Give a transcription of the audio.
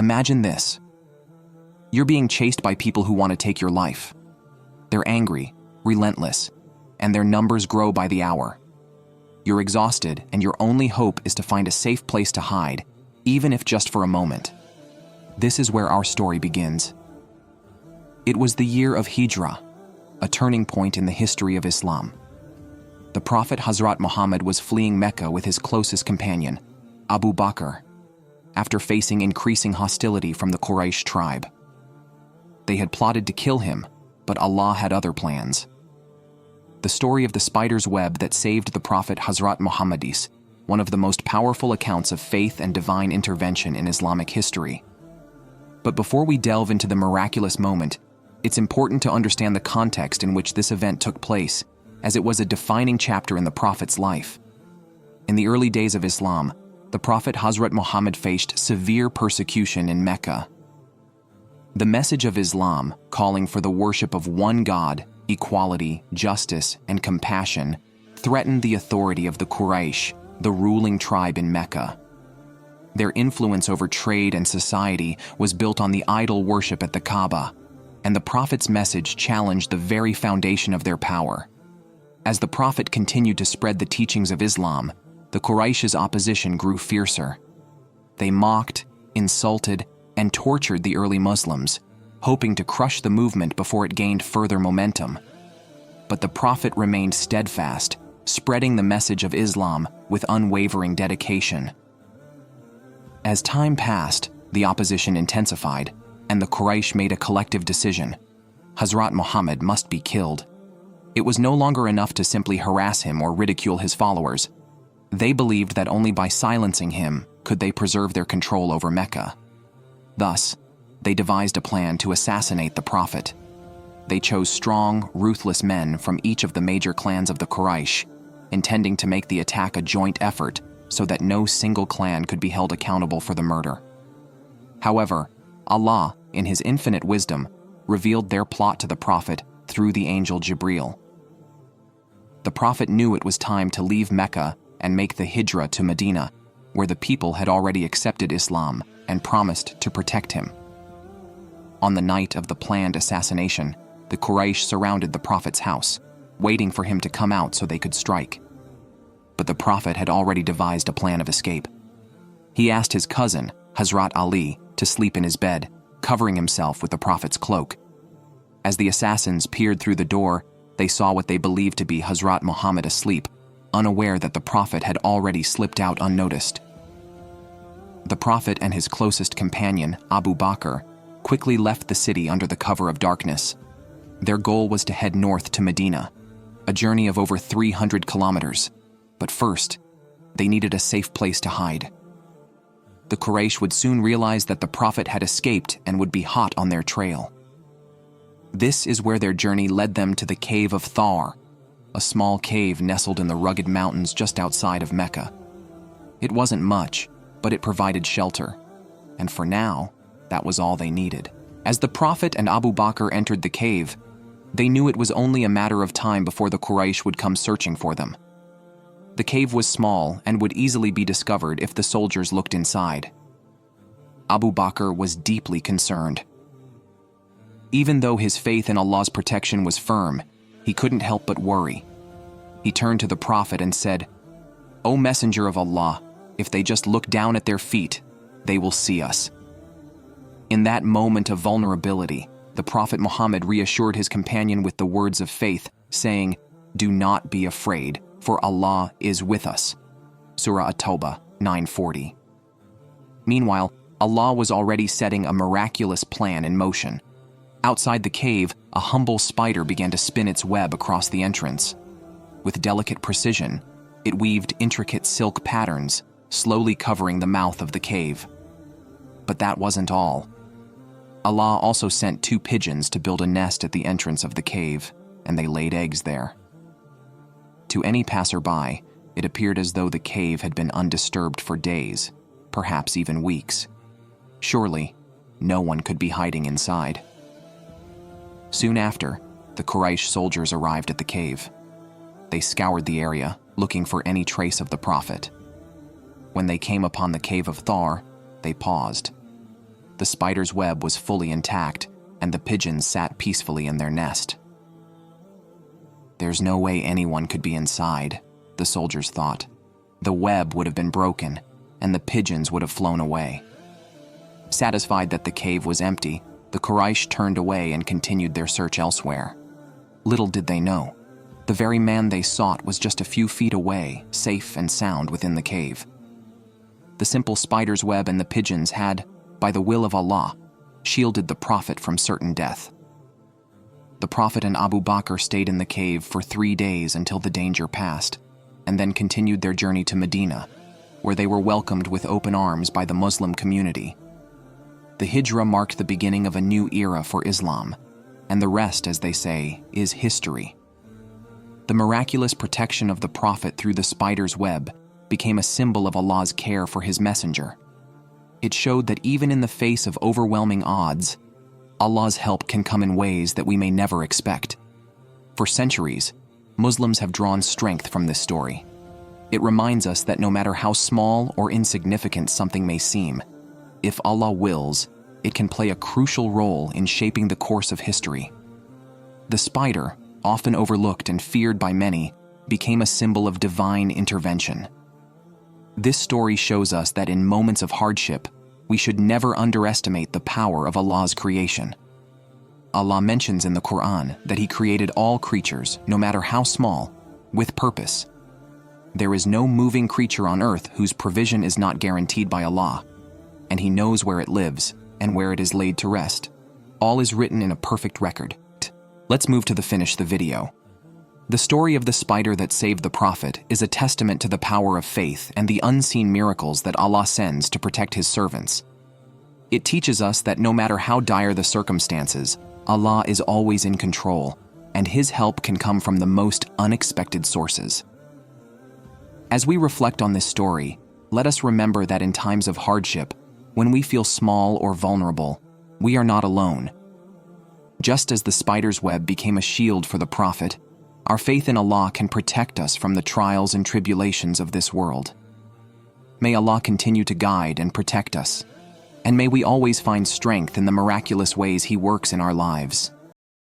Imagine this. You're being chased by people who want to take your life. They're angry, relentless, and their numbers grow by the hour. You're exhausted, and your only hope is to find a safe place to hide, even if just for a moment. This is where our story begins. It was the year of Hijra, a turning point in the history of Islam. The Prophet Hazrat Muhammad was fleeing Mecca with his closest companion, Abu Bakr, after facing increasing hostility from the Quraysh tribe. They had plotted to kill him, but Allah had other plans. The story of the spider's web that saved the Prophet Hazrat Muhammad is one of the most powerful accounts of faith and divine intervention in Islamic history. But before we delve into the miraculous moment, it's important to understand the context in which this event took place, as it was a defining chapter in the Prophet's life. In the early days of Islam, the Prophet Hazrat Muhammad faced severe persecution in Mecca. The message of Islam, calling for the worship of one God, equality, justice, and compassion, threatened the authority of the Quraysh, the ruling tribe in Mecca. Their influence over trade and society was built on the idol worship at the Kaaba, and the Prophet's message challenged the very foundation of their power. As the Prophet continued to spread the teachings of Islam, the Quraysh's opposition grew fiercer. They mocked, insulted, and tortured the early Muslims, hoping to crush the movement before it gained further momentum. But the Prophet remained steadfast, spreading the message of Islam with unwavering dedication. As time passed, the opposition intensified, and the Quraysh made a collective decision. Hazrat Muhammad must be killed. It was no longer enough to simply harass him or ridicule his followers. They believed that only by silencing him could they preserve their control over Mecca. Thus, they devised a plan to assassinate the Prophet. They chose strong, ruthless men from each of the major clans of the Quraysh, intending to make the attack a joint effort so that no single clan could be held accountable for the murder. However, Allah, in His infinite wisdom, revealed their plot to the Prophet through the angel Jibreel. The Prophet knew it was time to leave Mecca and make the Hijra to Medina, where the people had already accepted Islam and promised to protect him. On the night of the planned assassination, the Quraysh surrounded the Prophet's house, waiting for him to come out so they could strike. But the Prophet had already devised a plan of escape. He asked his cousin, Hazrat Ali, to sleep in his bed, covering himself with the Prophet's cloak. As the assassins peered through the door, they saw what they believed to be Hazrat Muhammad asleep, unaware that the Prophet had already slipped out unnoticed. The Prophet and his closest companion, Abu Bakr, quickly left the city under the cover of darkness. Their goal was to head north to Medina, a journey of over 300 kilometers. But first, they needed a safe place to hide. The Quraysh would soon realize that the Prophet had escaped and would be hot on their trail. This is where their journey led them to the Cave of Thawr, a small cave nestled in the rugged mountains just outside of Mecca. It wasn't much, but it provided shelter, and for now, that was all they needed. As the Prophet and Abu Bakr entered the cave, they knew it was only a matter of time before the Quraysh would come searching for them. The cave was small and would easily be discovered if the soldiers looked inside. Abu Bakr was deeply concerned. Even though his faith in Allah's protection was firm, he couldn't help but worry. He turned to the Prophet and said, "O Messenger of Allah, if they just look down at their feet, they will see us." In that moment of vulnerability, the Prophet Muhammad reassured his companion with the words of faith, saying, "Do not be afraid, for Allah is with us." Surah At-Tawbah 9:40. Meanwhile, Allah was already setting a miraculous plan in motion. Outside the cave, a humble spider began to spin its web across the entrance. With delicate precision, it weaved intricate silk patterns, slowly covering the mouth of the cave. But that wasn't all. Allah also sent 2 pigeons to build a nest at the entrance of the cave, and they laid eggs there. To any passerby, it appeared as though the cave had been undisturbed for days, perhaps even weeks. Surely, no one could be hiding inside. Soon after, the Quraysh soldiers arrived at the cave. They scoured the area, looking for any trace of the Prophet. When they came upon the Cave of Thor, they paused. the spider's web was fully intact, and the pigeons sat peacefully in their nest. There's no way anyone could be inside, the soldiers thought. The web would have been broken, and the pigeons would have flown away. Satisfied that the cave was empty, the Quraysh turned away and continued their search elsewhere. Little did they know, the very man they sought was just a few feet away, safe and sound within the cave. The simple spider's web and the pigeons had, by the will of Allah, shielded the Prophet from certain death. The Prophet and Abu Bakr stayed in the cave for 3 days until the danger passed, and then continued their journey to Medina, where they were welcomed with open arms by the Muslim community. The Hijra marked the beginning of a new era for Islam, and the rest, as they say, is history. The miraculous protection of the Prophet through the spider's web became a symbol of Allah's care for his messenger. It showed that even in the face of overwhelming odds, Allah's help can come in ways that we may never expect. For centuries, Muslims have drawn strength from this story. It reminds us that no matter how small or insignificant something may seem, if Allah wills, it can play a crucial role in shaping the course of history. The spider, often overlooked and feared by many, became a symbol of divine intervention. This story shows us that in moments of hardship, we should never underestimate the power of Allah's creation. Allah mentions in the Quran that He created all creatures, no matter how small, with purpose. There is no moving creature on earth whose provision is not guaranteed by Allah, and He knows where it lives and where it is laid to rest. All is written in a perfect record. Let's move to finish the video. The story of the spider that saved the Prophet is a testament to the power of faith and the unseen miracles that Allah sends to protect His servants. It teaches us that no matter how dire the circumstances, Allah is always in control, and His help can come from the most unexpected sources. As we reflect on this story, let us remember that in times of hardship, when we feel small or vulnerable, we are not alone. Just as the spider's web became a shield for the Prophet, our faith in Allah can protect us from the trials and tribulations of this world. May Allah continue to guide and protect us, and may we always find strength in the miraculous ways He works in our lives.